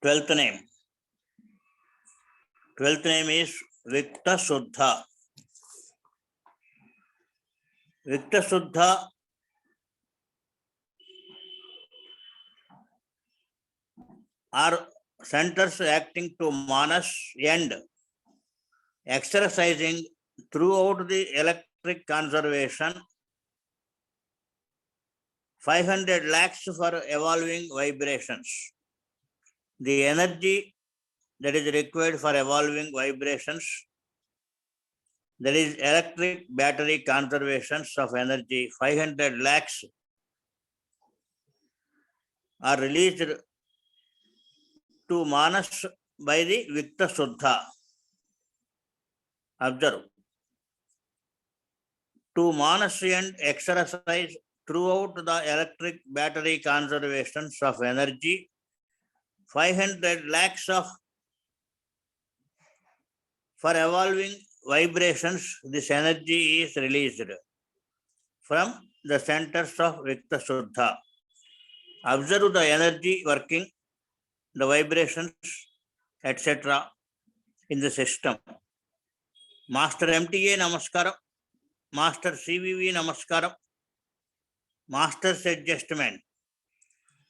12th name. 12th name is Vikta Suddha. Vikta Suddha are centers acting to Manas and exercising throughout the electric conservation 500 lakhs for evolving vibrations. The energy that is required for evolving vibrations, that is electric battery conservations of energy 500 lakhs are released to Manas by the Vikta Suddha. Observe. To Manas and exercise throughout the electric battery conservations of energy 500 lakhs of for evolving vibrations, this energy is released from the centers of Vikta Suddha. Observe the energy working, the vibrations, etc. in the system. Master MTA Namaskaram, Master CVV Namaskaram, Master's adjustment.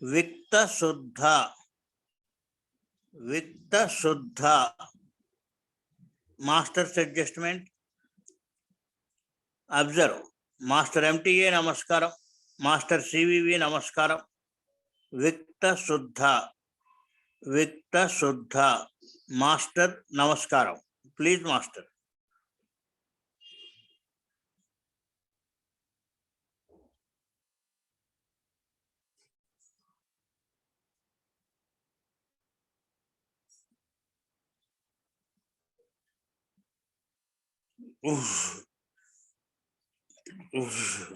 Vikta Suddha, Vikta Suddha, Master's adjustment. Observe. Master MTA Namaskaram, Master CVV Namaskaram, Vikta Suddha, Vikta Suddha, Master Namaskaram. Please, Master. Oof. Oof.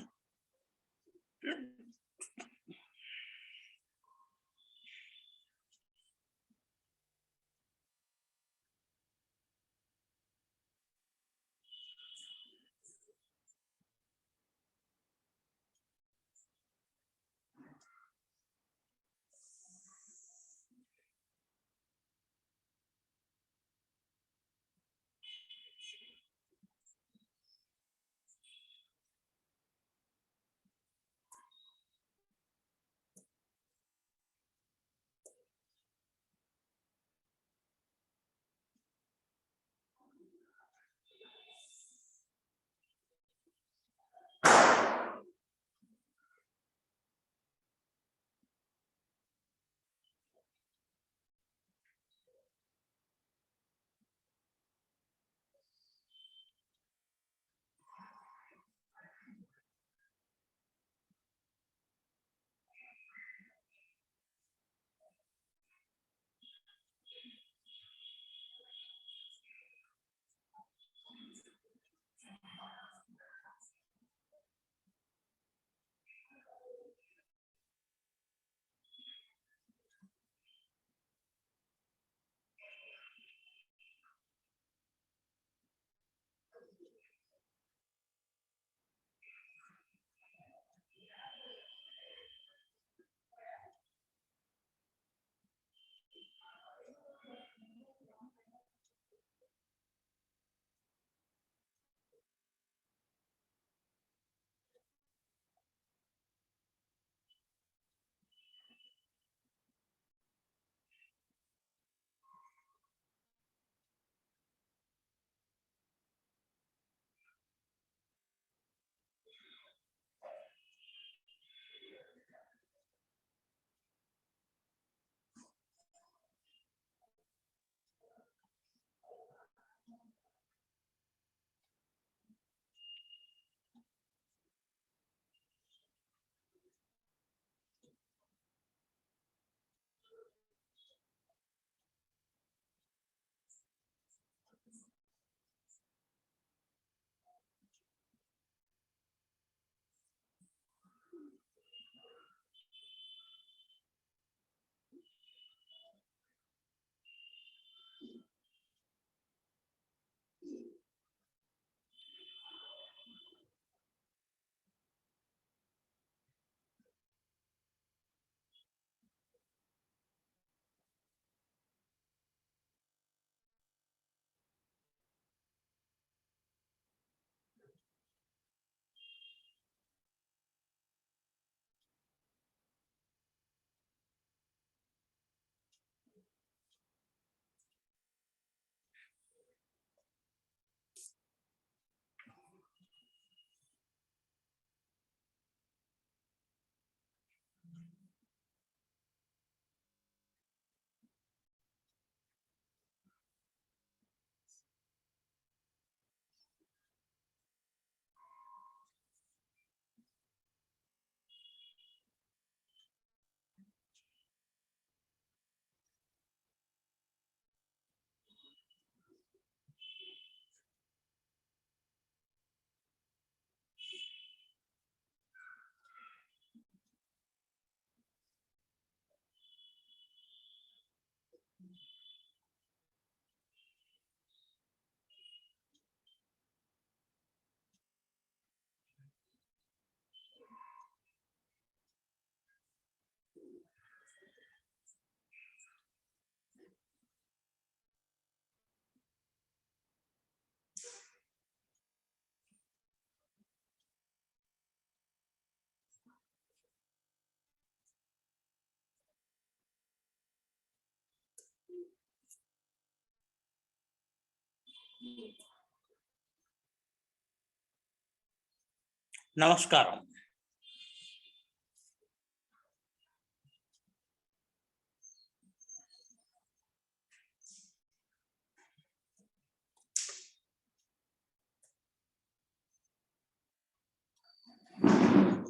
నమస్కారం.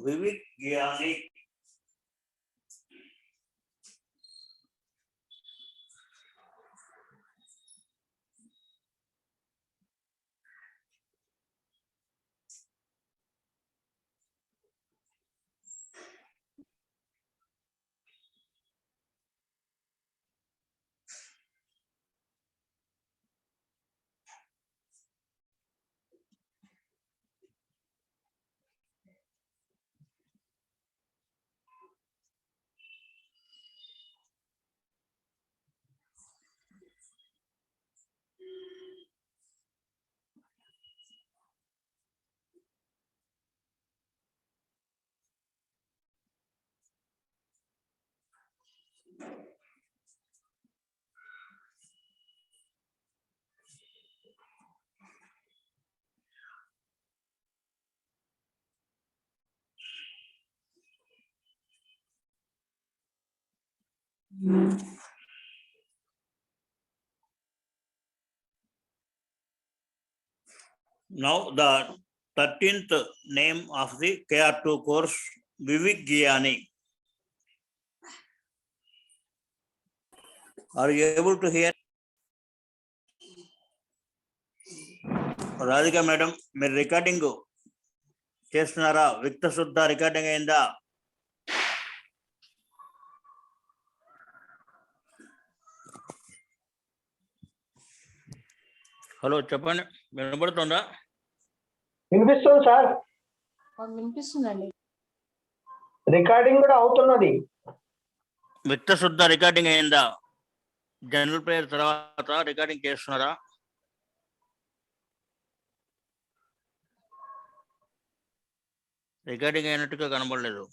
వివిక్ జ్ఞాని Now the 13th name of the KR2 course, Vivik Gyani. Are you able to hear? Radhika madam, మీరు recording చేస్తున్నారా? విక్త శుద్ధ recording అయిందా? Hello చెప్పండి, వినబడుతుందా? వినిపిస్తుంది sir. వినిపిస్తుందండి. రికార్డింగ్ కూడా అవుతున్నది. విక్త శుద్ధ రికార్డింగ్ అయిందా? జనరల్ ప్రేయర్ తర్వాత రికార్డింగ్ చేస్తున్నారా? రికార్డింగ్ అయినట్టుగా కనబడలేదు.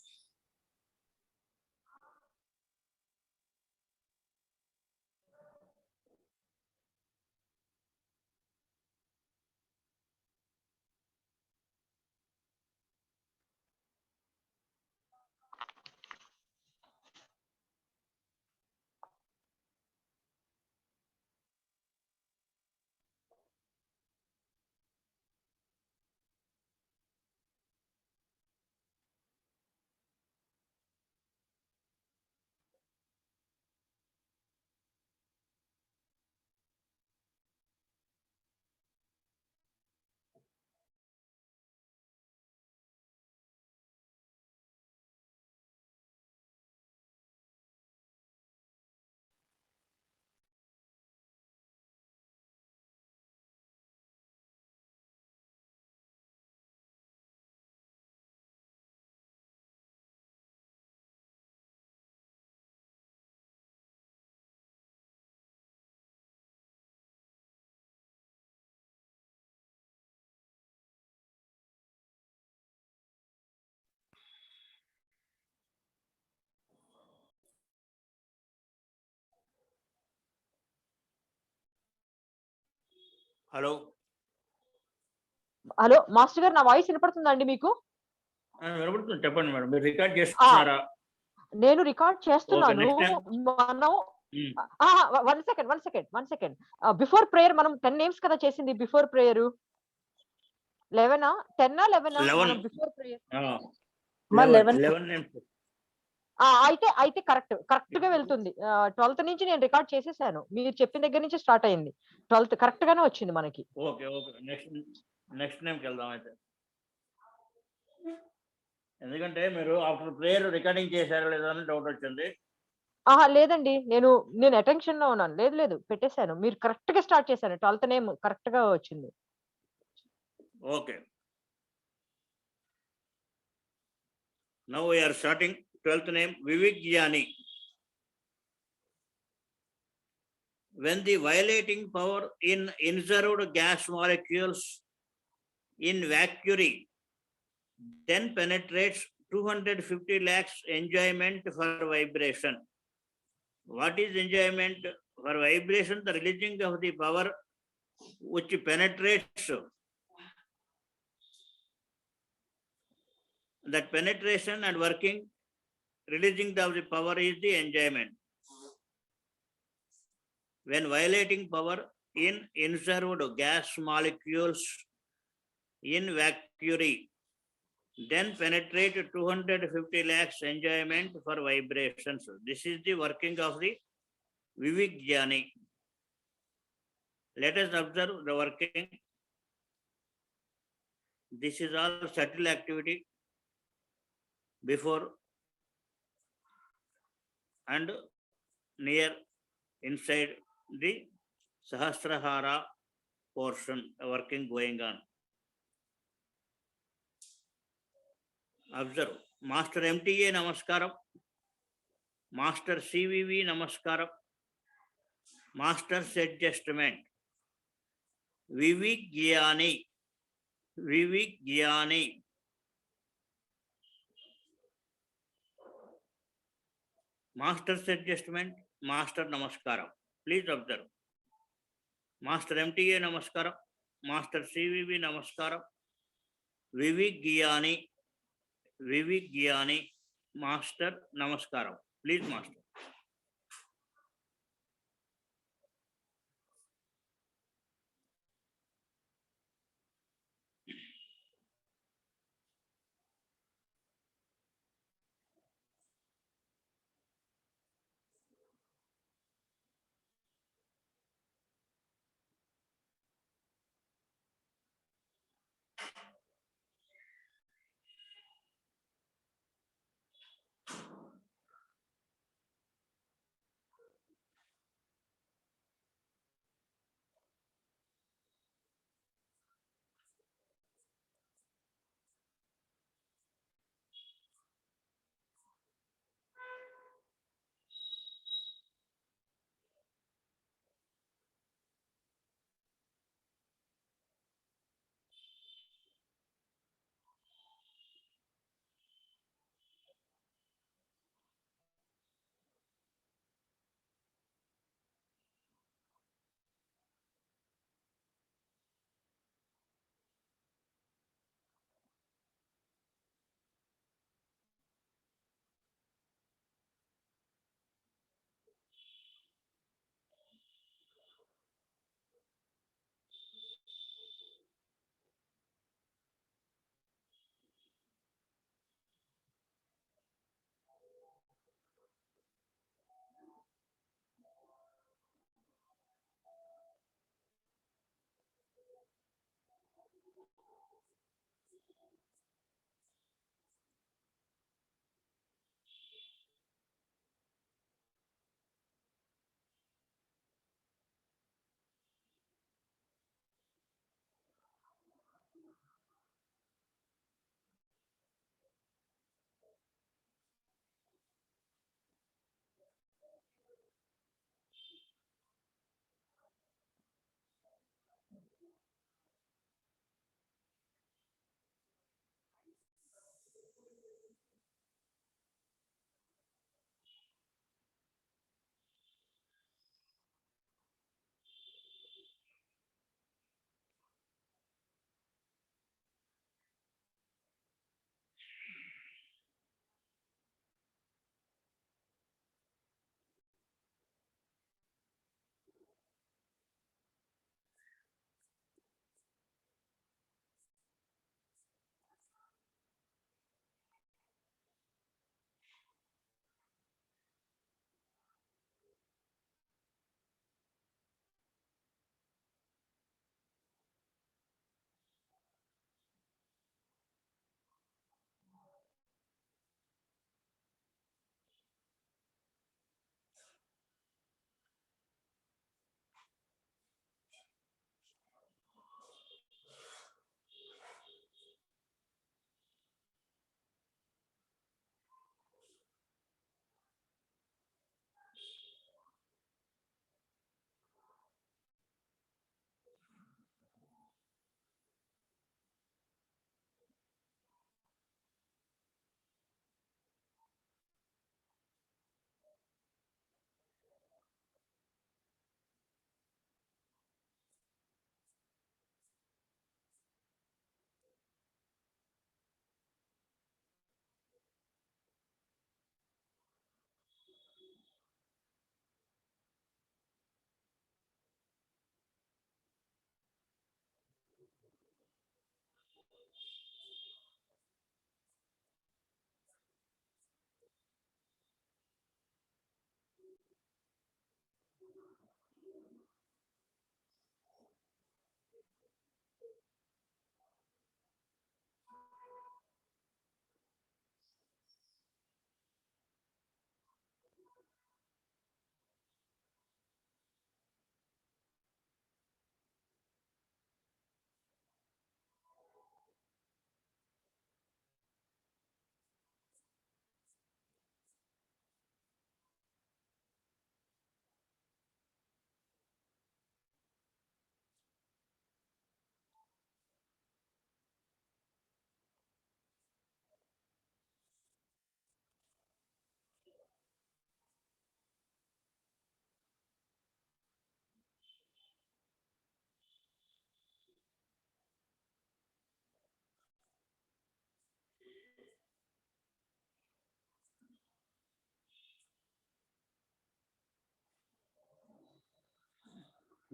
హలో హలో మాస్టర్ గారు, నా వాయిస్ వినపడుతుందండి మీకు? వినపడుతుంది, చెప్పండి మేడం. మీరు రికార్డ్ చేస్తున్నారా? నేను రికార్డ్ చేస్తున్నాను. Okay, next మనం వన్ సెకండ్ బిఫోర్ ప్రేయర్ మనం 10 నేమ్స్ కదా చేసింది. Before prayer 11 11 before prayer 11 names. అయితే కరెక్ట్ గా వెళ్తుంది. 12th నుంచి నేను రికార్డ్ చేసేసాను. మీరు చెప్పిన దగ్గర నుంచి స్టార్ట్ అయింది. 12th కరెక్ట్ గానే వచ్చింది మనకి. ఓకే నెక్స్ట్ నేమ్కి వెళ్దాం అయితే. ఎందుకంటే మీరు ఆఫ్టర్ ప్రేయర్ రికార్డింగ్ చేశారో లేదో అని డౌట్ వచ్చింది. లేదండి, నేను అటెన్షన్ లో ఉన్నాను. లేదు పెట్టేశాను. మీరు కరెక్ట్ గా స్టార్ట్ చేశాను. 12th నేమ్ కరెక్ట్ గా వచ్చింది. Okay, now we are starting 12th name, Vivik Gyani. When the violating power in inserted gas molecules in vacuum then penetrates 250 lakhs enjoyment for vibration. What is enjoyment for vibration? The releasing of the power which penetrates. That penetration and working, releasing of the power is the enjoyment. When violating power in inserted gas molecules in vacuum, then penetrate 250 lakhs enjoyment for vibrations. This is the working of the Vivek Jnani. Let us observe the working. This is all subtle activity before and near inside the Sahasrahara portion, working going on. Observe. Master MTA Namaskaram. Master CVV Namaskaram. Master's adjustment. Vivek Jnani. Vivek Jnani. Master's adjustment. Master Namaskaram. Please observe. Master MTA Namaskaram. Master CVV Namaskaram. Vivek Jnani. Vivek Jnani. Master Namaskaram. Please, Master.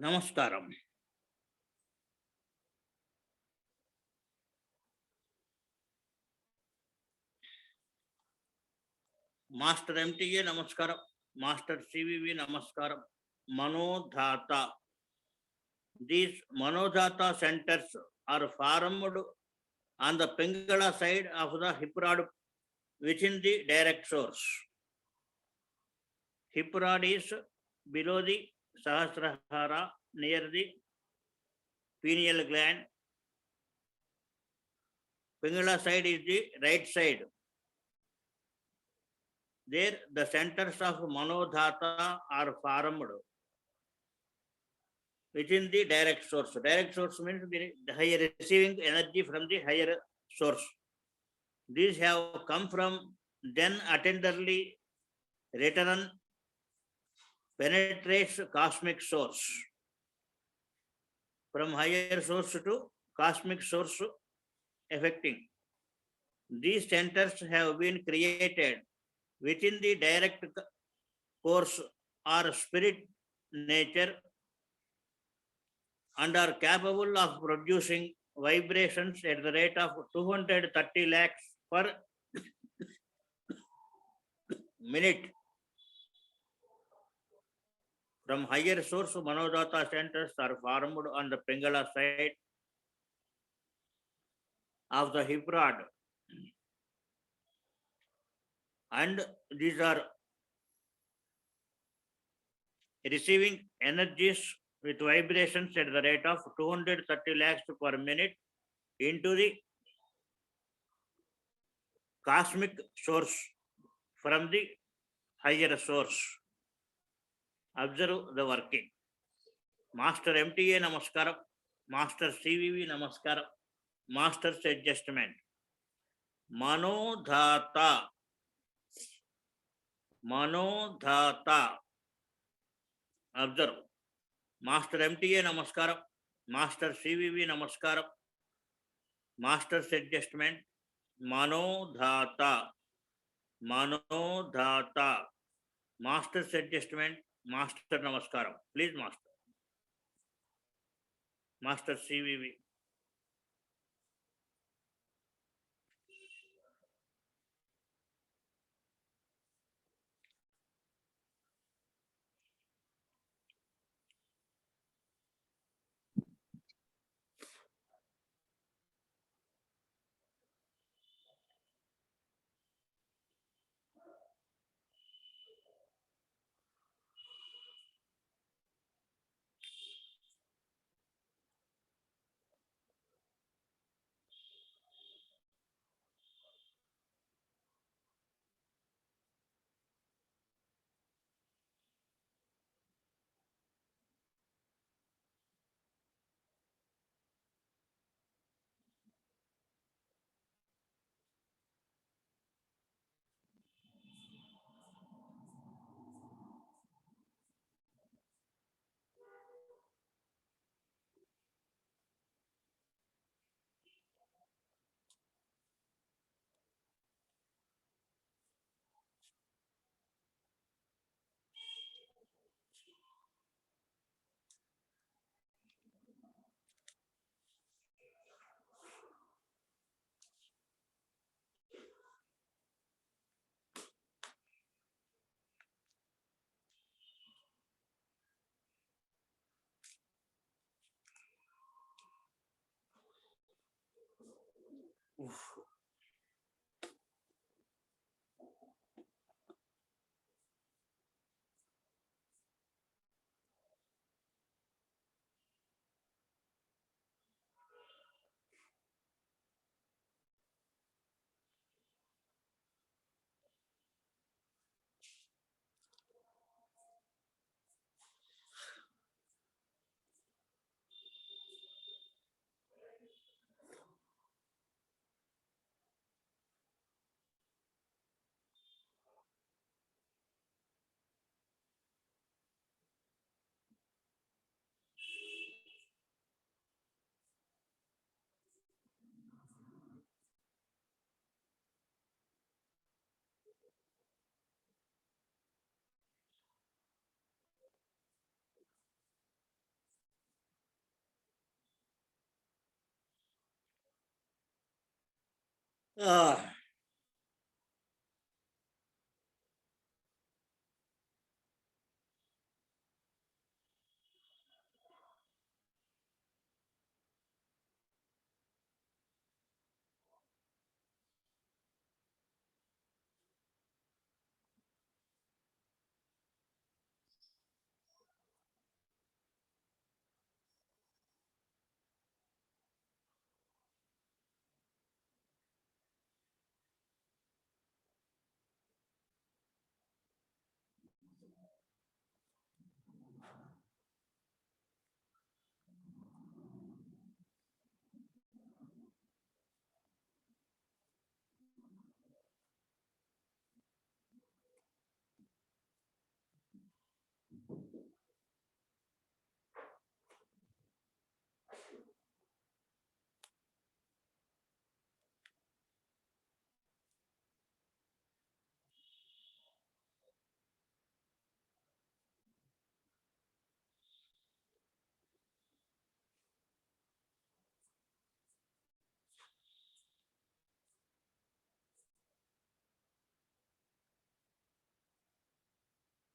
నమస్కారం. Master MTA నమస్కారం. Master CVV నమస్కారం. మనోధాత. These Manodhata centers are formed on the Pingala side of the hip rod within the direct source. Hip rod is below the Sahasrahara near the pineal gland. Pingala side is the right side. There the centers of Manodhata are formed within the direct source. Direct source means the higher receiving energy from the higher source. These have come from then attentively return penetrates cosmic source. From higher source to cosmic source affecting. These centers have been created within the direct course or spirit nature and are capable of producing vibrations at the rate of 230 lakhs per minute. From higher source, Manodhata centers are formed on the Pingala side of the hip rod. And these are receiving energies with vibrations at the rate of 230 lakhs per minute into the cosmic source from the higher source. Observe the working. Master MTA Namaskaram. Master CVV Namaskaram. Master's adjustment. Manodhata. Manodhata. Observe. Master MTA Namaskaram. Master CVV Namaskaram. Master's adjustment. Manodhata. Manodhata. Master's adjustment. Master Namaskaram. Please, Master. Master CVV.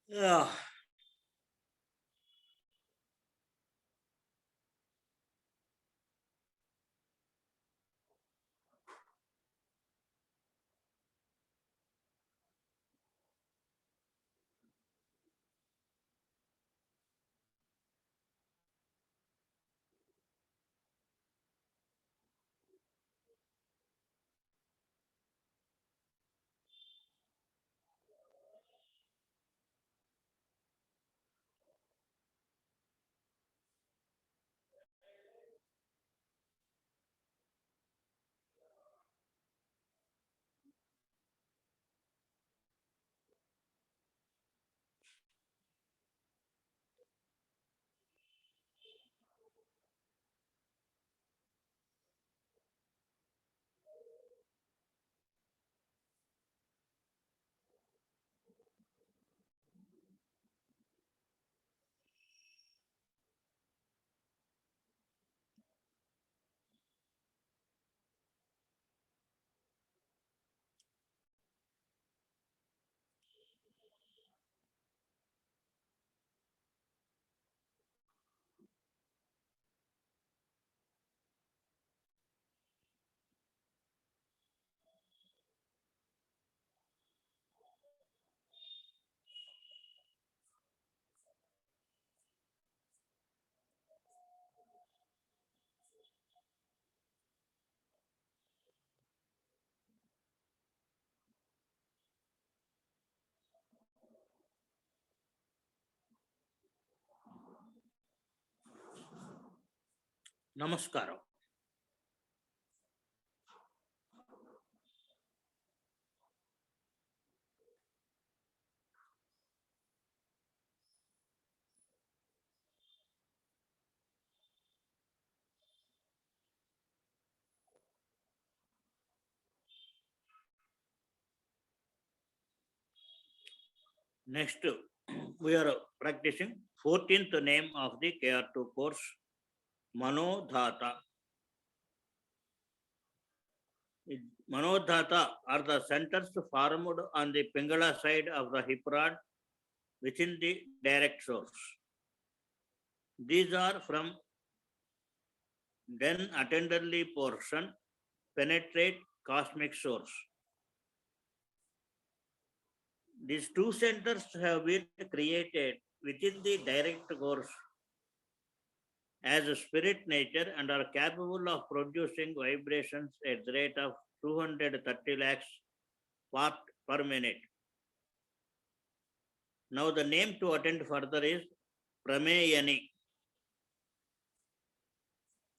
Yeah. Namaskaram. Next, we are practicing 14th name of the KR2 course, Manodhata. Manodhata are the centers formed on the Pingala side of the hip rod within the direct source. These are from then attenderly portion penetrate cosmic source. These two centers have been created within the direct course as a spirit nature and are capable of producing vibrations at the rate of 230 lakhs watt per minute. Now the name to attend further is Prameyani.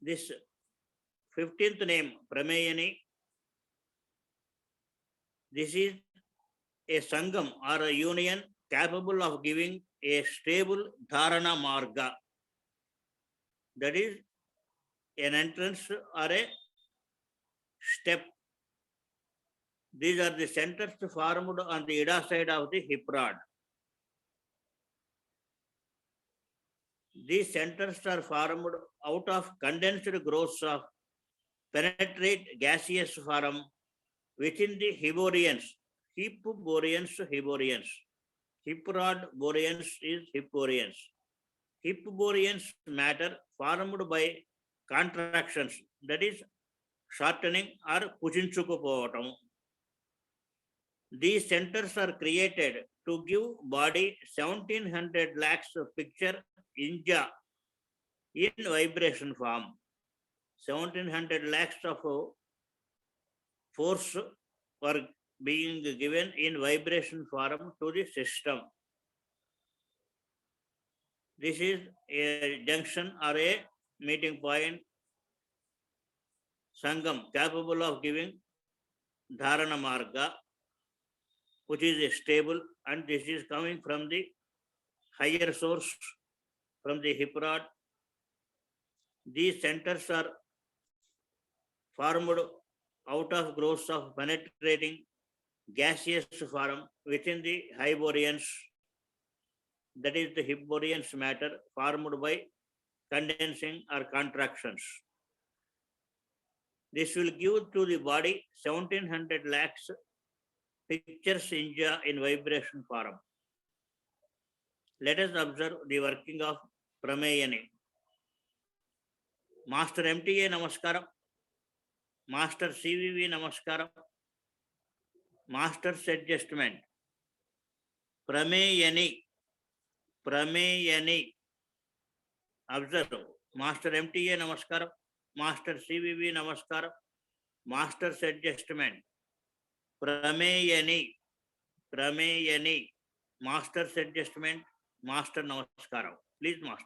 This 15th name, Prameyani, this is a sangam or a union capable of giving a stable dharana marga. That is an entrance or a step. These are the centers formed on the Ida side of the hip rod. These centers are formed out of condensed growths of penetrate gaseous form within the Hyborians, Hyborians. Hiprod Boreans is Hipporians. Hipporians matter formed by contractions, that is shortening or kuchinchukupovatam. These centers are created to give body 1700 lakhs of picture inja in vibration form. 1700 lakhs of force were being given in vibration form to the system. This is a junction or a meeting point, Sangam, capable of giving Dharana Marga, which is stable, and this is coming from the higher source, from the Hiprod. These centers are formed out of growths of penetrating gaseous form within the Hyborians, that is the Hyborians matter formed by condensing or contractions. This will give to the body 1700 lakhs pictures in vibration form. Let us observe the working of Prameyani. Master MTA Namaskaram, Master CVV Namaskaram, Master's adjustment. Prameyani, observe. Master MTA Namaskaram, Master CVV Namaskaram, Master's adjustment. Prameyani, Master's adjustment, Master Namaskaram. Please, Master.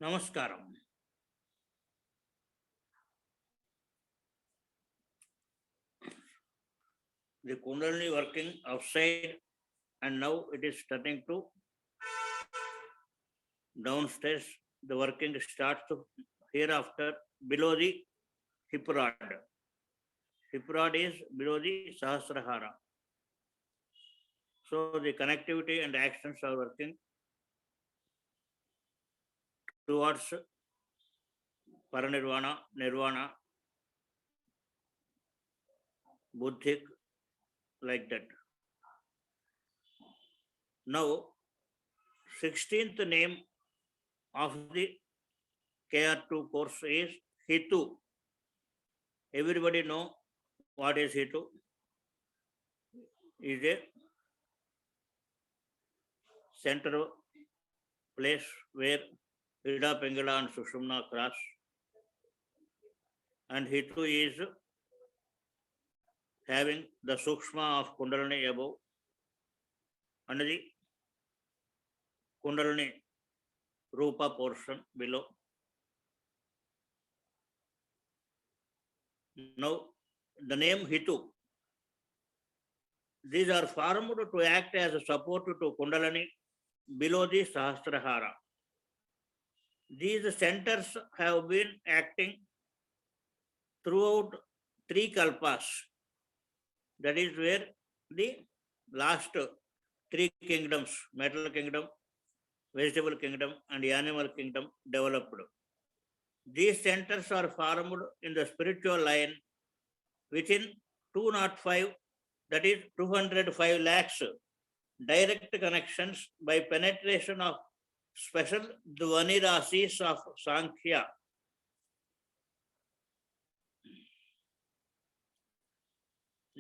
Namaskaram. The Kundalini working outside, and now it is turning to downstairs. The working starts hereafter below the hip rod. Hip rod is below the Sahasrahara. So the connectivity and actions are working towards Paranirvana, Nirvana, Buddhic, like that. Now, 16th name of the KR2 course is Hitu. Everybody know what is Hitu? Is a central place where Ida, Pingala and Sushumna cross. And Hitu is having the Sukshma of Kundalini above and the Kundalini Rupa portion below. Now, the name Hitu, these are formed to act as a support to Kundalini below the Sahasrahara. These centers have been acting throughout 3 kalpas. That is where the last 3 kingdoms, metal kingdom, vegetable kingdom, and animal kingdom developed. These centers are formed in the spiritual line within 205, that is 205 lakhs direct connections by penetration of special Dhvani Rasis of Sankhya.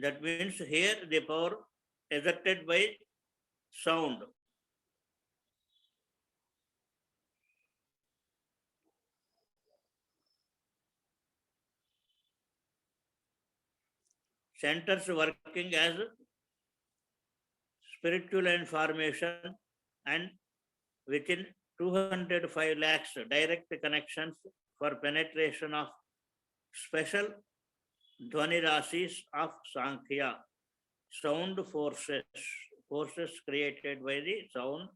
That means here the power exerted by sound. Centers working as spiritual information and within 205 lakhs direct connections for penetration of special Dhvani Rasis of Sankhya, sound forces created by the sound,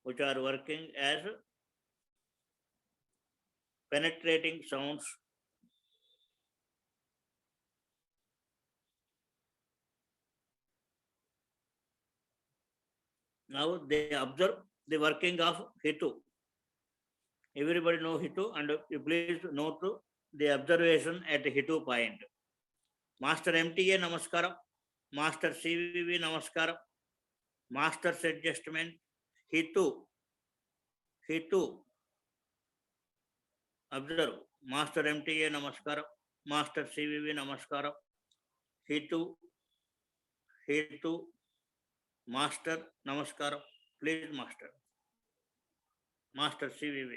which are working as penetrating sounds. Now they observe the working of Hitu. Everybody know Hitu, and you please note the observation at Hitu point. Master MTA Namaskaram, Master CVV Namaskaram, Master's adjustment, Hitu. Observe, Master MTA Namaskaram, Master CVV Namaskaram, Hitu, Master Namaskaram, please Master. Master CVV.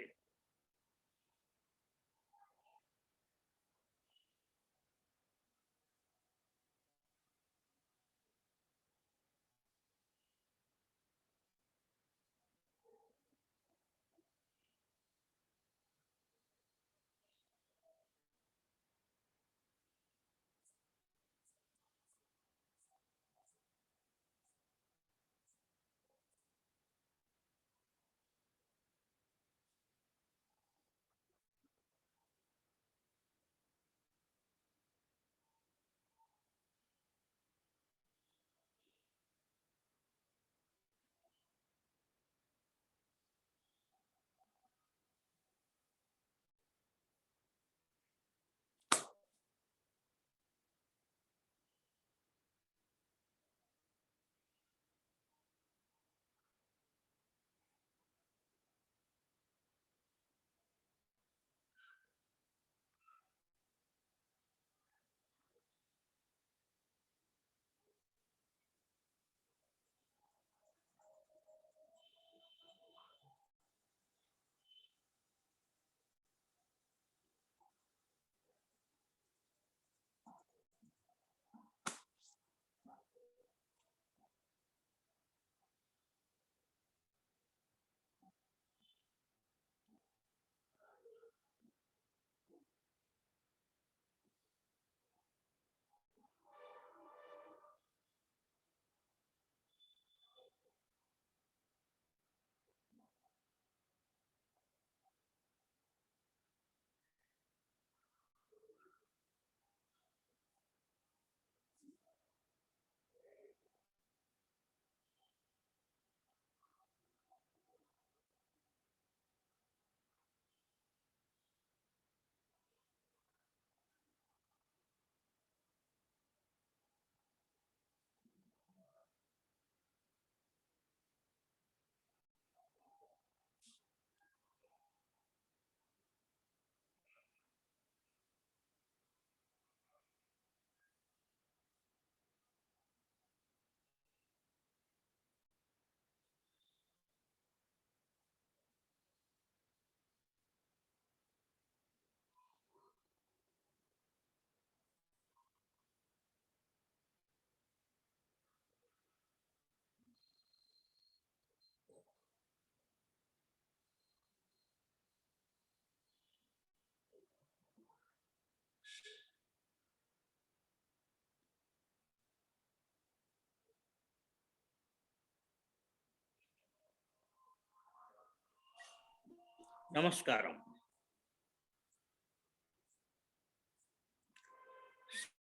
Namaskaram.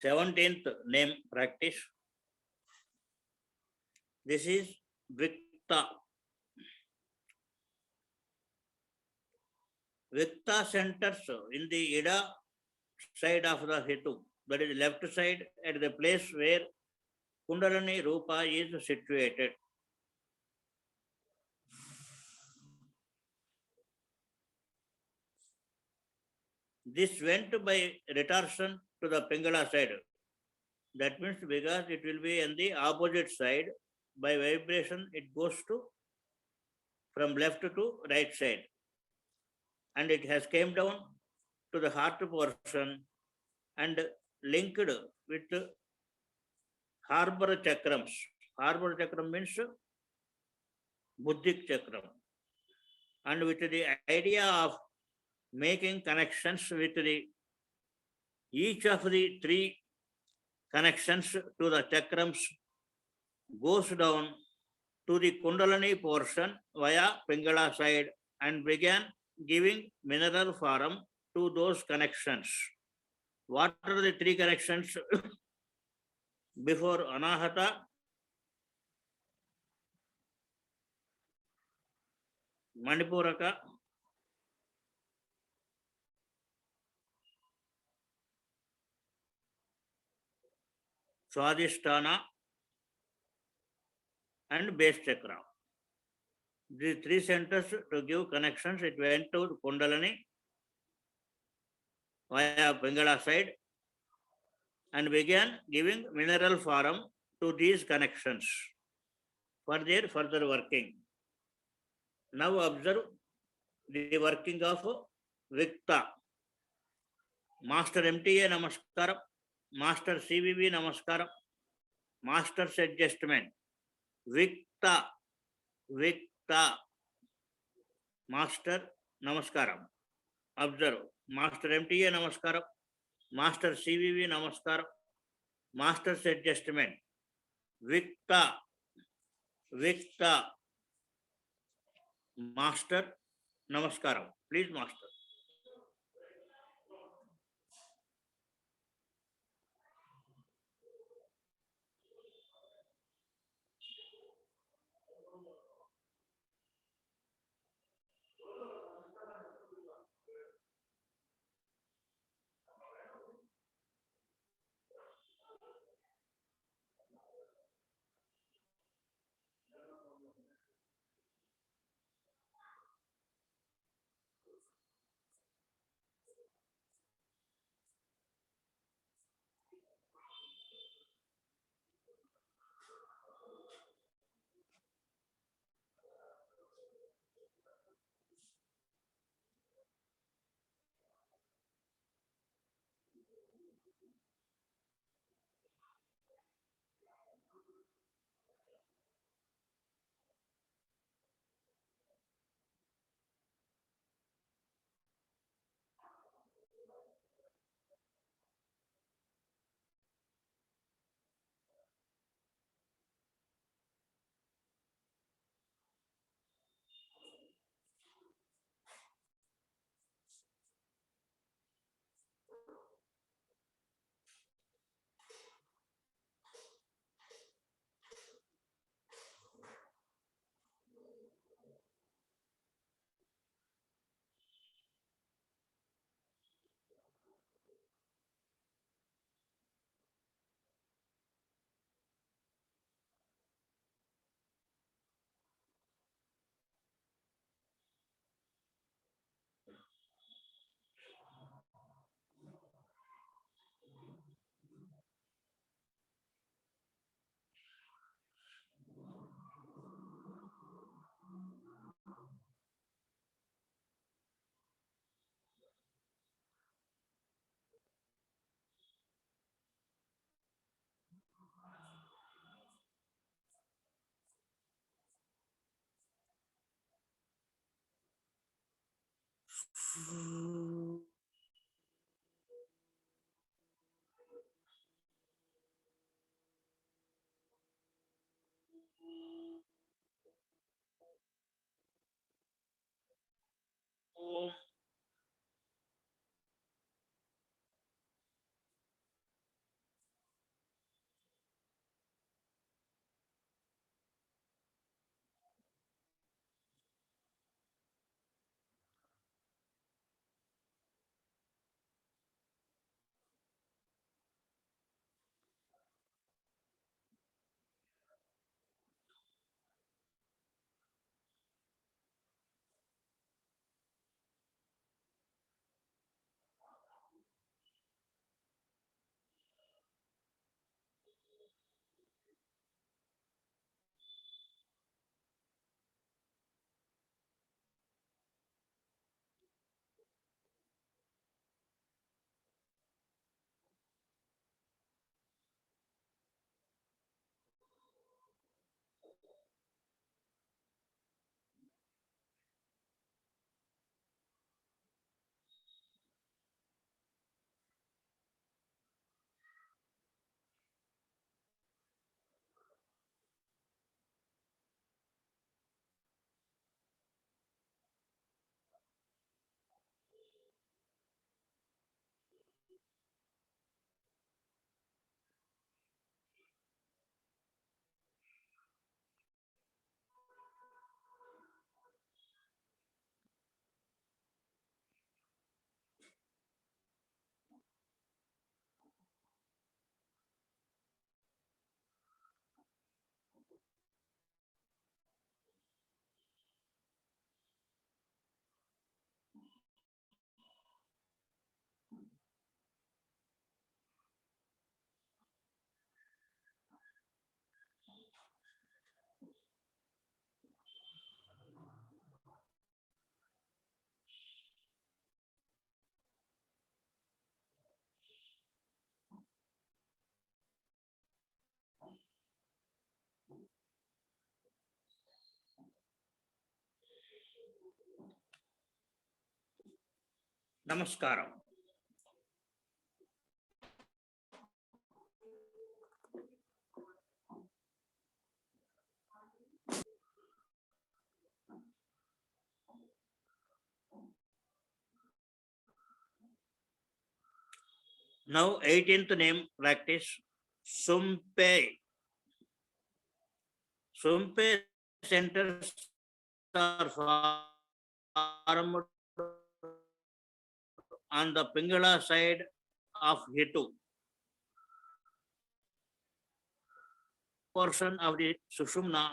17th name practice. This is Vikta. Vikta centers in the Ida side of the Hetu, that is left side at the place where Kundalini Rupa is situated. This went by retortion to the Pingala side. That means because it will be on the opposite side, by vibration it goes to from left to right side. And it has came down to the heart portion and linked with harbor chakrams. Harbor chakram means buddhic chakram. And with the idea of making connections with the each of the three connections to the chakrams goes down to the Kundalini portion via Pingala side and began giving mineral form to those connections. What are the three connections? Before Anahata, Manipuraka, Swadhisthana, and base chakra. These three centers to give connections, it went to Kundalini via Pingala side and began giving mineral form to these connections for their further working. Now observe the working of Vikta. Master MTA Namaskaram, Master CVV Namaskaram, Master's Adjustment. Vikta, Vikta, Master Namaskaram. Observe, Master MTA Namaskaram, Master CVV Namaskaram, Master's Adjustment. Vikta, Vikta, Master Namaskaram. Please, Master. Om. Namaskaram. Now 18th name practice Sumpe. Sumpe centers are formed on the Pingala side of Hitu. Portion of the Sushumna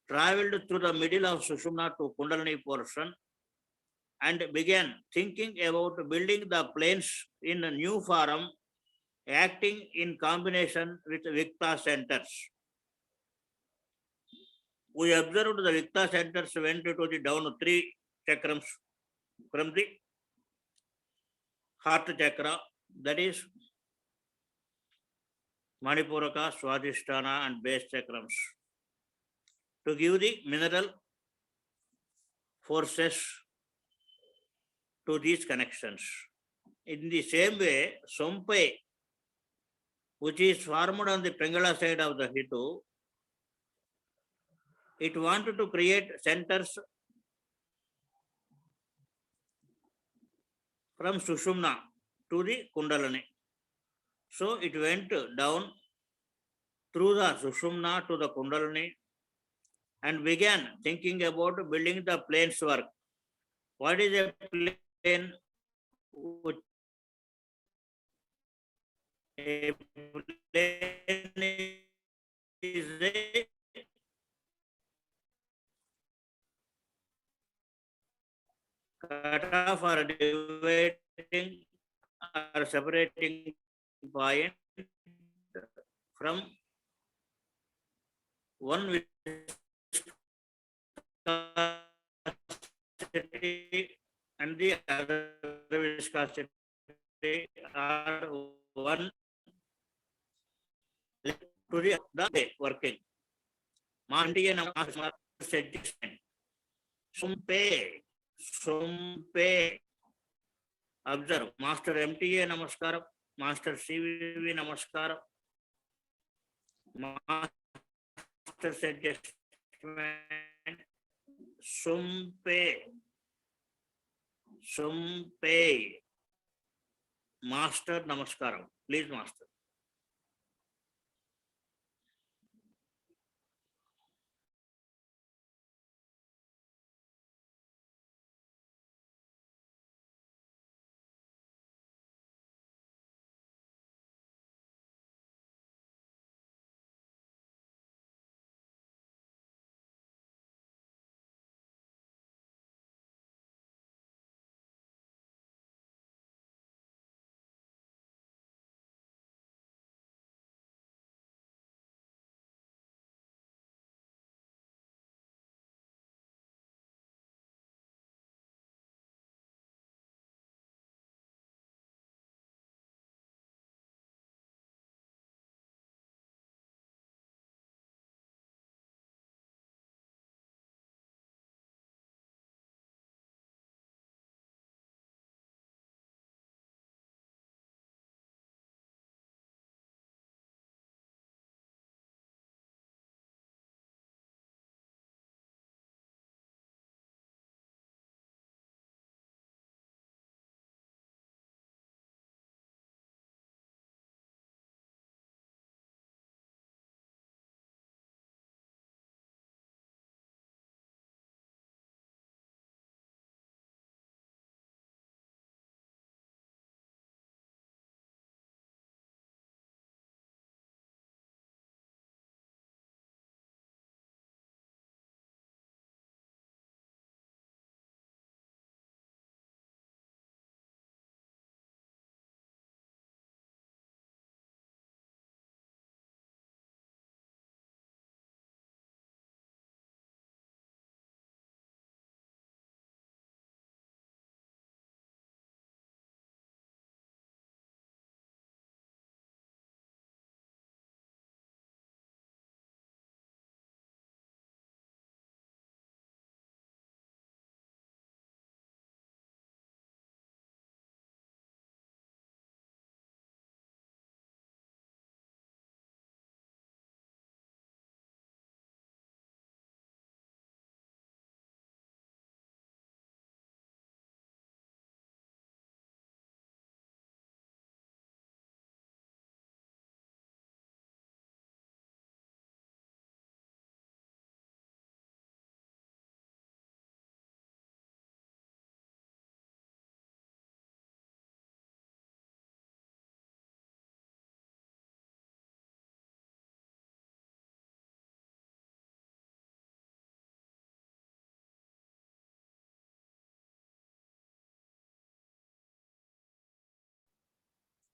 traveled through the middle of Sushumna to Kundalini portion and began thinking about building the planes in a new form, acting in combination with Vikta centers. We observed the Vikta centers went to the down 3 chakrams from the heart chakra, that is Manipuraka, Swadhisthana and base chakrams, to give the mineral forces to these connections. In the same way, Sompe, which is formed on the Pingala side of the Hitu, it wanted to create centers from Sushumna to the Kundalini. So it went down through the Sushumna to the Kundalini and began thinking about building the planes work. What is a plane? A plane is a cutoff or dividing or separating point from one viscosity and the other viscosity are one to the working. Mandiya Namaskar suggestion. Sumpe. Observe. Master MTA Namaskar. Master CVV Namaskar. Master suggestion. Sumpe. Sumpe. Master Namaskaram. Please, Master.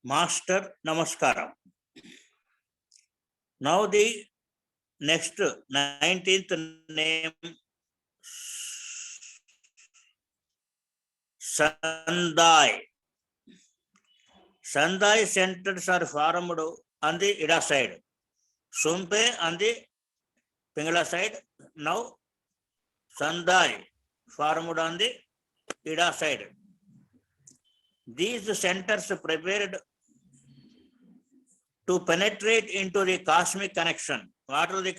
Master Namaskaram. Now the next 19th name, Sandai. Sandai centers are formed on the Ida side. Sumpe on the Pingala side. Now Sandai formed on the Ida side. These centers prepared to penetrate into the cosmic connection. What are the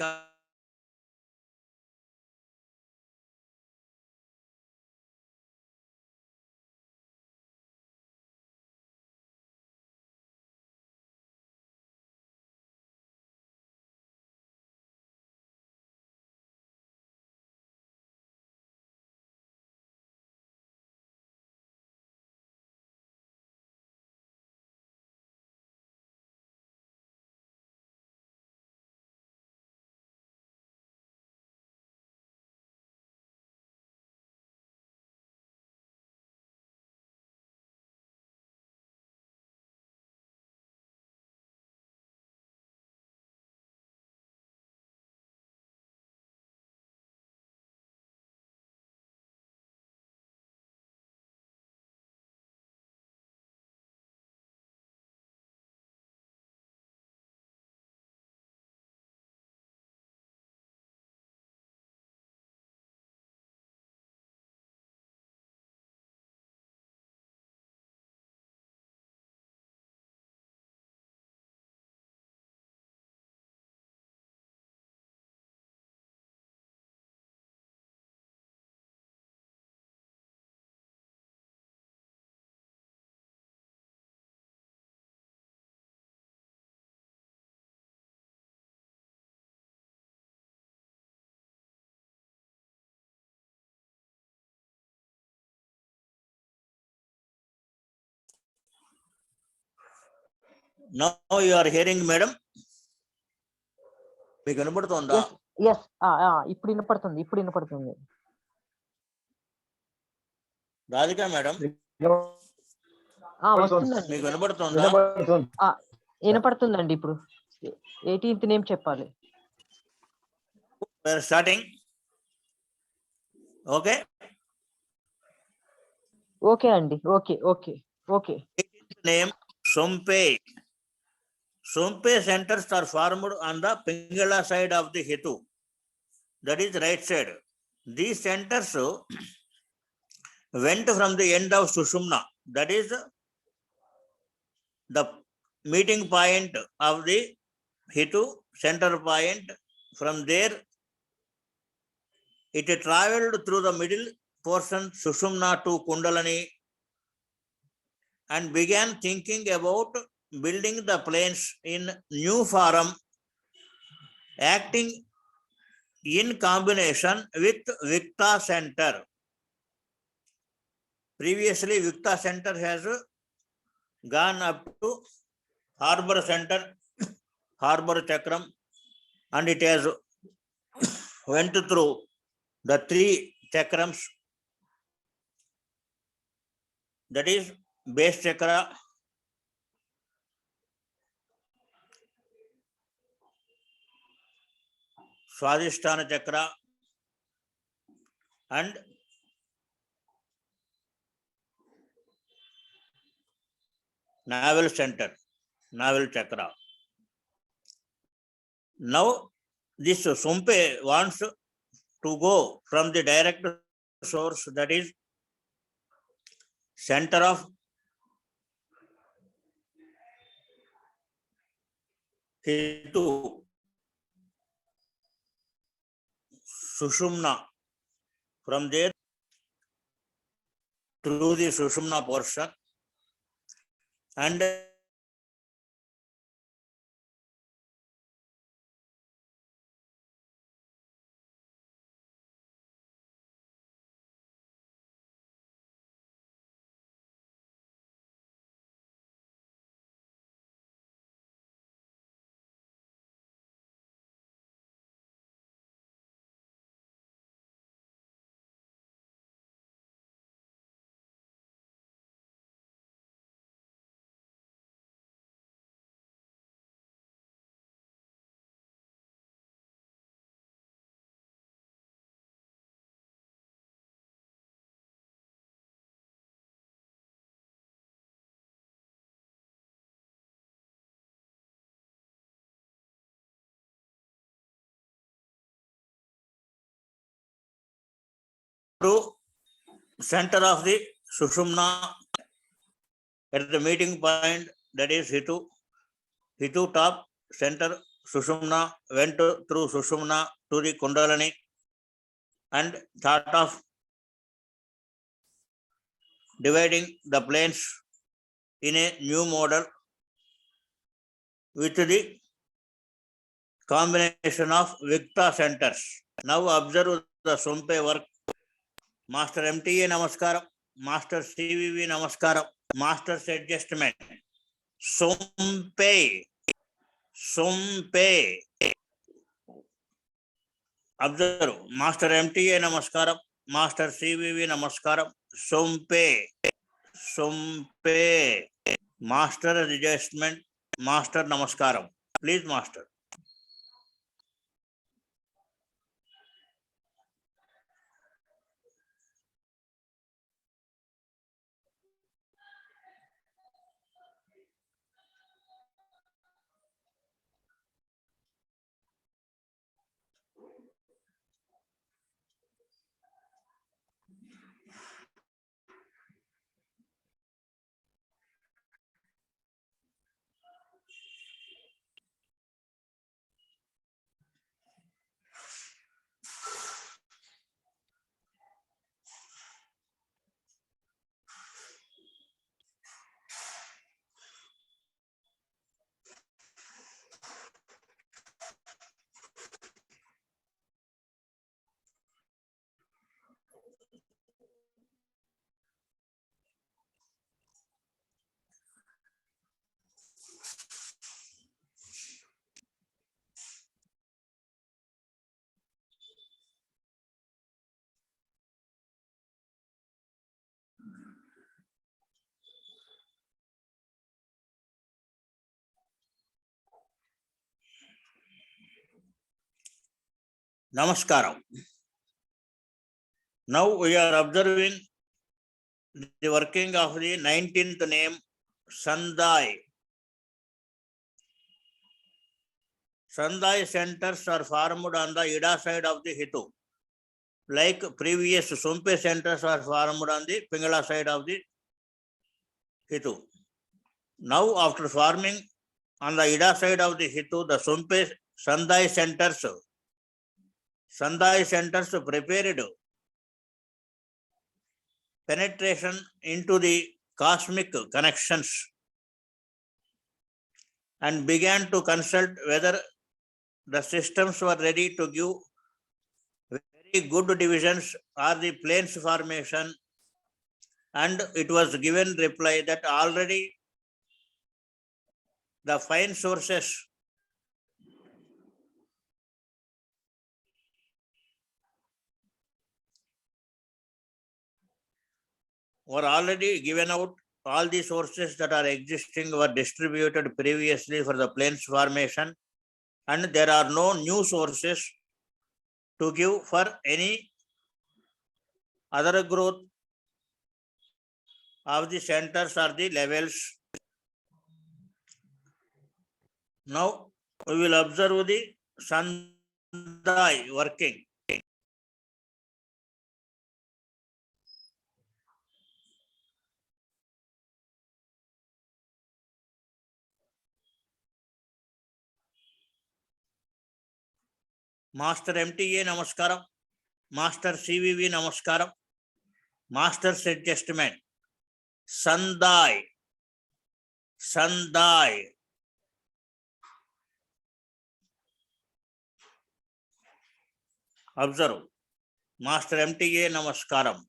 Now you are hearing, madam? మీకు వినపడుతుందా? Yes ఇప్పుడు వినపడుతుంది. Radhika madam వస్తుందండి. మీకు వినపడుతుందా? వినపడుతుందండి. ఇప్పుడు 18th name చెప్పాలి. We are starting. Okay. Okay అండి. Okay. Name Sompe. Sompe centers are formed on the Pingala side of the Hetu. That is right side. These centers went from the end of Sushumna. That is the meeting point of the Hetu, center point. From there, it traveled through the middle portion Sushumna to Kundalani and began thinking about building the planes in new form, acting in combination with Vikta center. Previously, Vikta center has gone up to harbor center, harbor chakram, and it has went through the 3 chakrams. That is base chakra, Swadhisthana chakra, and navel center, navel chakra. Now this Sompe wants to go from the direct source, that is center of Hetu, Sushumna. From there, through the Sushumna portion, and to center of the Sushumna at the meeting point, that is Hitu. Hitu top, center Sushumna, went through Sushumna to the Kundalani and thought of dividing the planes in a new model with the combination of Vikta centers. Now observe the Sompe work. Master MTA Namaskaram, Master CVV Namaskaram, Master's adjustment. Sompe. Observe, Master MTA Namaskaram, Master CVV Namaskaram, Sompe. Master adjustment, Master Namaskaram. Please, Master. Namaskaram. Now we are observing the working of the 19th name Sandai. Sandai centers are formed on the Ida side of the Hitu. Like previous Sumpe centers are formed on the Pingala side of the Hitu. Now after forming on the Ida side of the Hitu, the Sumpe Sandai centers prepared penetration into the cosmic connections and began to consult whether the systems were ready to give very good divisions or the planes formation, and it was given reply that already the fine sources were already given out. All the sources that are existing were distributed previously for the planes formation, and there are no new sources to give for any other growth of the centers or the levels. Now we will observe the Sandai working. Master MTA Namaskaram, Master CVV Namaskaram, Master's adjustment. Sandai. Observe. Master MTA Namaskaram,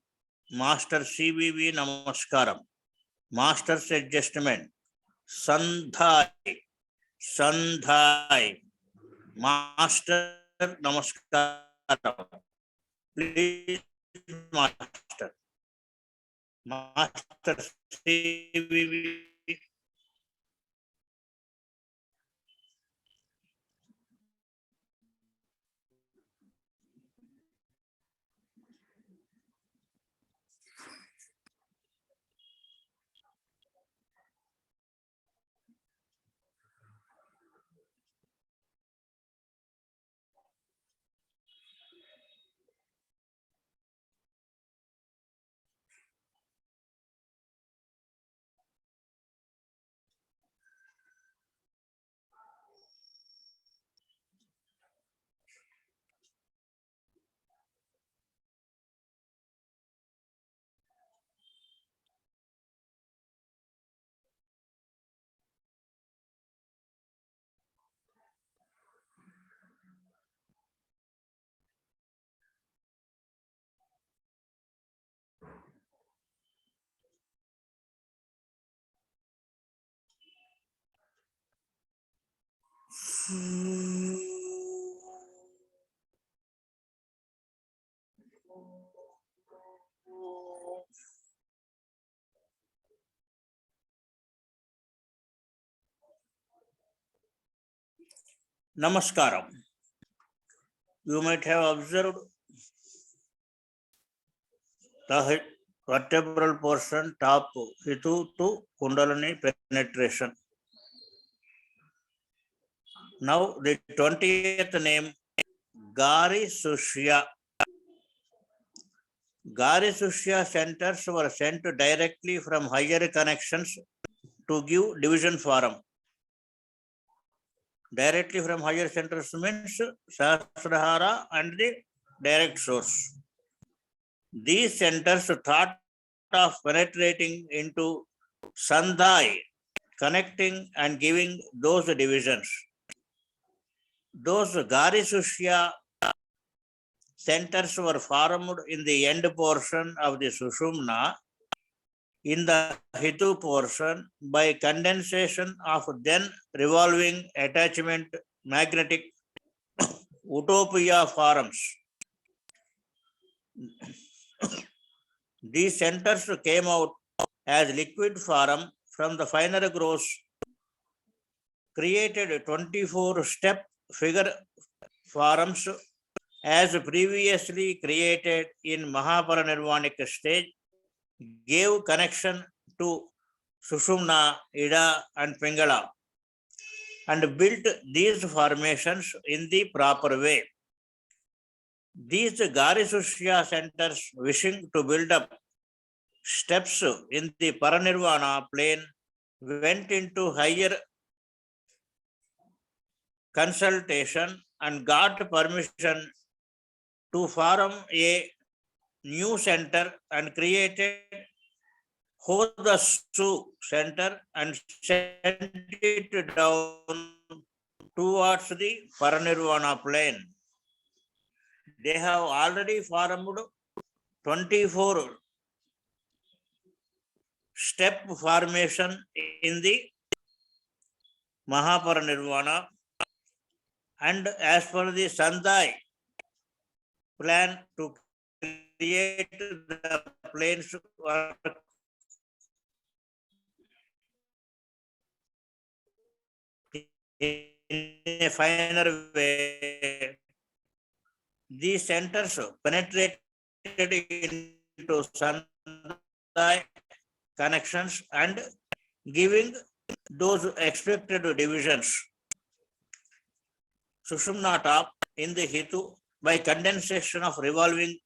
Master CVV Namaskaram, Master's adjustment. Sandai. Master Namaskaram. Please, Master. Master CVV. Namaskaram. You might have observed the vertebral portion top Hitu to Kundalini penetration. Now the 20th name Gari Sushya. Gari Sushya centers were sent directly from higher connections to give division forum. Directly from higher centers means Sahasrahara and the direct source. These centers thought of penetrating into Sandai, connecting and giving those divisions. Those Gari Sushya centers were formed in the end portion of the Sushumna in the Hitu portion by condensation of then revolving attachment magnetic utopia forms. These centers came out as liquid form from the finer growths, created 24 step figure forms as previously created in Mahaparinirvanic stage, gave connection to Sushumna, Ida, and Pingala, and built these formations in the proper way. These Garisushya centers, wishing to build up steps in the Paranirvana plane, went into higher consultation and got permission to form a new center and created Hodasu center and sent it down towards the Paranirvana plane. They have already formed 24 step formation in the Mahaparinirvana, and as per the Sandai plan to create the planes in a finer way, these centers penetrated into Sandai connections and giving those expected divisions. Sushumna top in the Hitu by condensation of revolving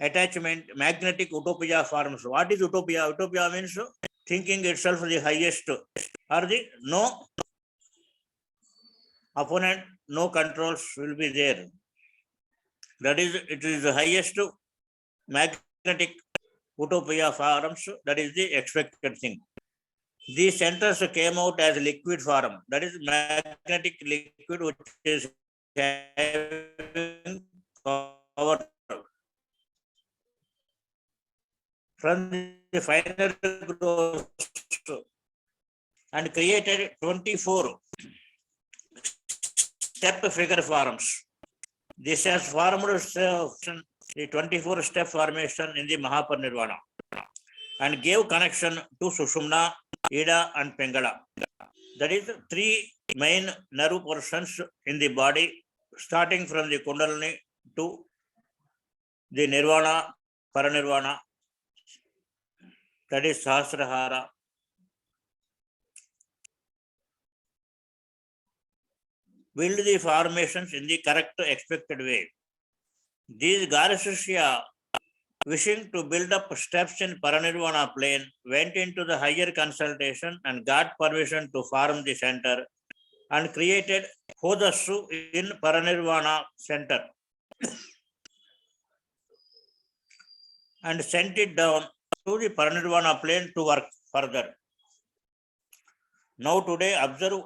attachment, magnetic utopia forms. What is utopia? Utopia means thinking itself the highest, or the no opponent, no controls will be there. That is, it is the highest magnetic utopia forms. That is the expected thing. These centers came out as liquid form. That is magnetic liquid, which is having power from the finer growth and created 24 step figure forms. This has formed the 24 step formation in the Mahaparinirvana and gave connection to Sushumna, Ida, and Pingala. That is three main nerve portions in the body, starting from the Kundalini to the Nirvana, Paranirvana, that is Sahasrahara. Build the formations in the correct expected way. These Garisushya, wishing to build up steps in Paranirvana plane, went into the higher consultation and got permission to form the center and created Hodasu in Paranirvana center and sent it down to the Paranirvana plane to work further. Now today observe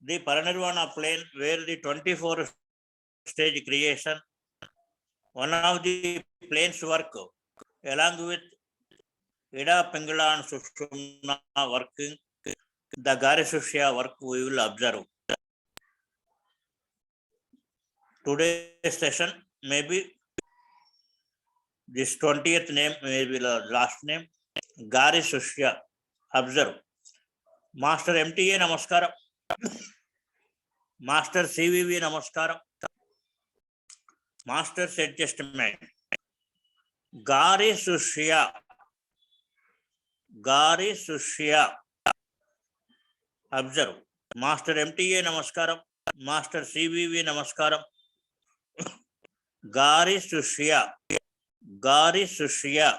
the Paranirvana plane where the 24 stage creation, one of the planes work along with Ida, Pingala, and Sushumna working, the Garisushya work we will observe. Today's session may be this 20th name, may be the last name, Garisushya. Observe. Master MTA Namaskaram. Master CVV Namaskaram. Master's adjustment. Garisushya. Garisushya. Observe. Master MTA Namaskaram. Master CVV Namaskaram. Garisushya. Garisushya.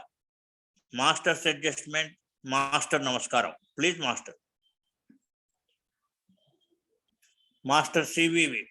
Master's adjustment. Master Namaskaram. Please, Master. Master CVV.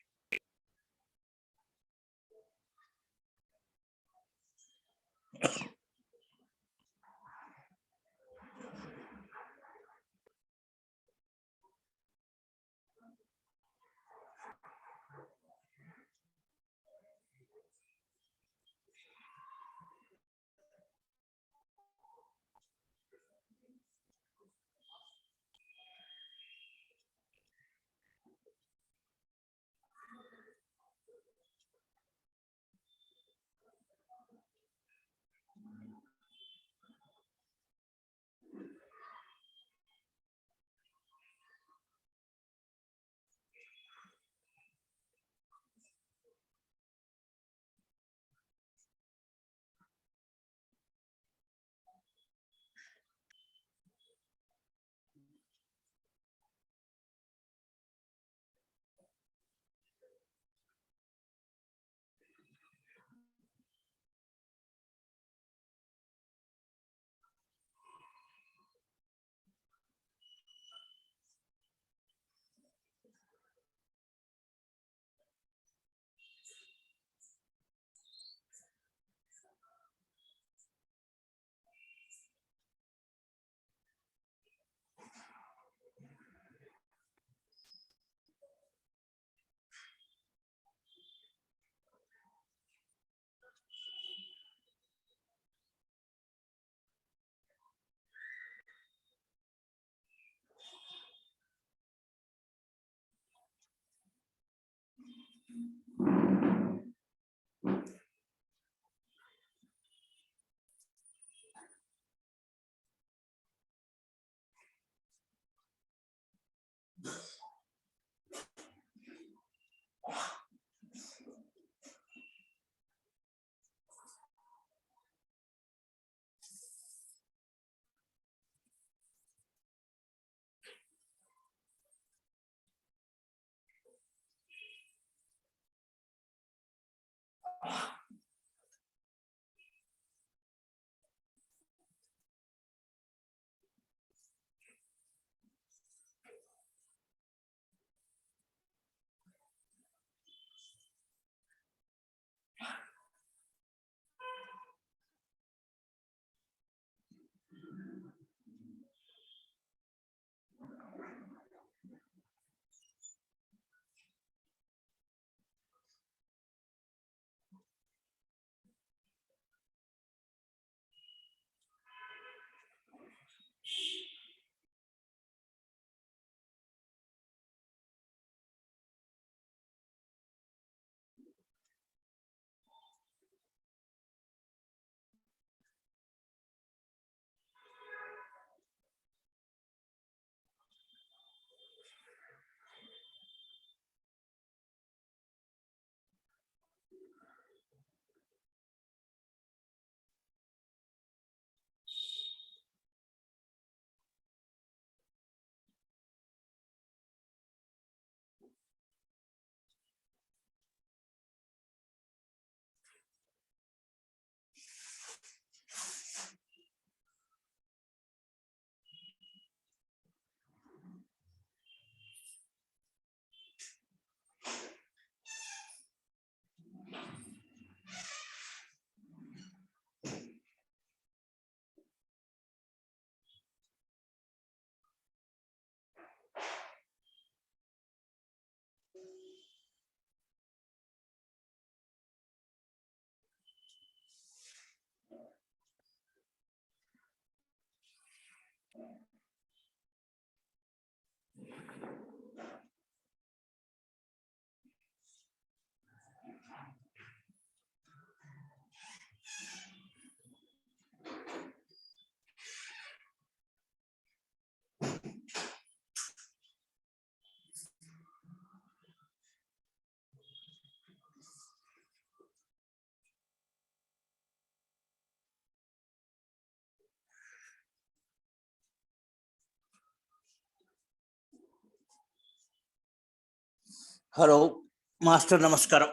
Hello, Master Namaskaram.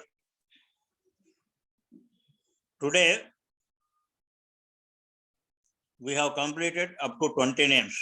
Today we have completed up to 20 names.